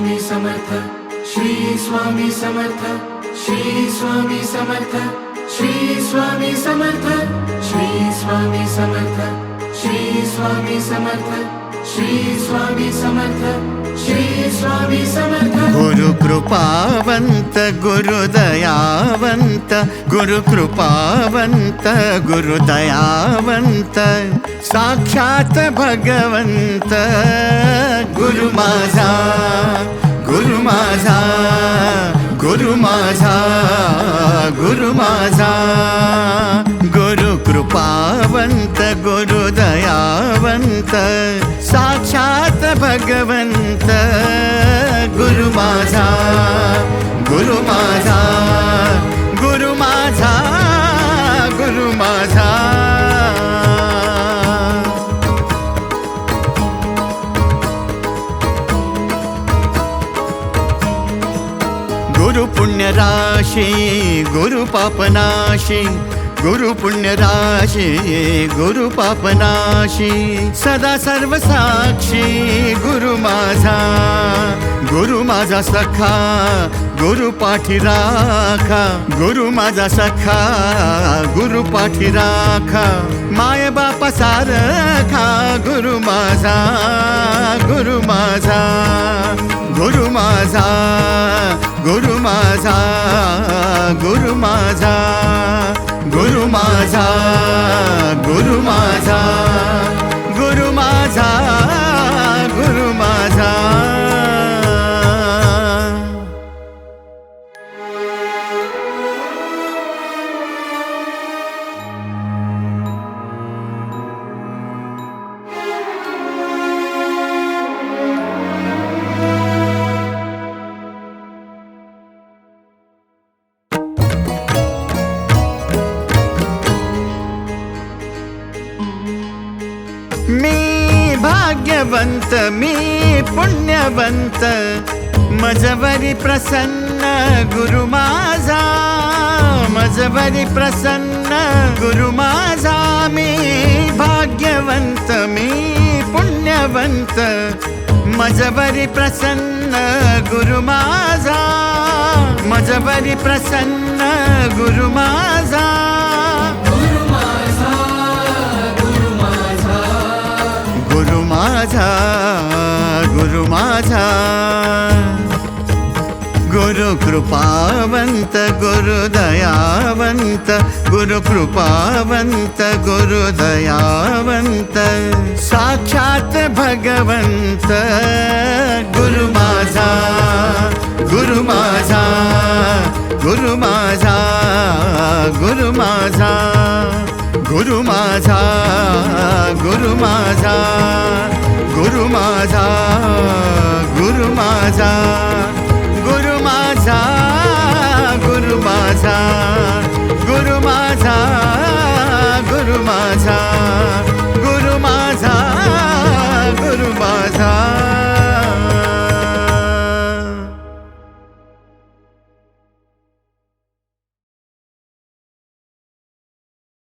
स्वामी समर्थ, श्री स्वामी समर्थ, श्री स्वामी समर्थ, श्री स्वामी समर्थ, श्री स्वामी समर्थ, श्री स्वामी समर्थ, श्री स्वामी समर्थ, श्री स्वामी समर्थ। गुरु कृपावंत गुरु दयावंत, गुरु कृपावंत गुरु दयावंत, साक्षात भगवंत गुरु माझा, गुरु माझा, गुरु माझा, गुरु माझा। गुरु कृपावंत गुरु दयावंत, साक्षात भगवंत गुरु माझा, गुरु माझा, गुरु माझा, गुरु माझा। गुरु पुण्य राशी गुरु पापनाशी, गुरु पुण्य राशी गुरु पापनाशी, सदा सर्व साक्षी गुरु माझा, गुरु माझा सखा गुरु पाठी राखा, गुरु माझा सखा गुरु पाठी राखा, माय बापा सारखा गुरु माझा, गुरु माझा, गुरु माझा, गुरु माझा, गुरु माझा, गुरु माझा, गुरु माझा, गुरु माझा, गुरु माझा। मी भाग्यवंत मी पुण्यवंत, मजवरी प्रसन्न गुरु माझा, मजवरी प्रसन्न गुरु माझा। मी भाग्यवंत मी पुण्यवंत, मजवरी प्रसन्न गुरु माझा, मजवरी प्रसन्न गुरु माझा। गुरु माझा, गुरु माझा, गुरु कृपावंत गुरु दयावंत, गुरु कृपावंत गुरु दयावंत, साक्षात भगवंत गुरु माझा, गुरु माझा, गुरु माझा, गुरु माझा, गुरु माझा, गुरु माझा, गुरु माझा, गुरु माझा।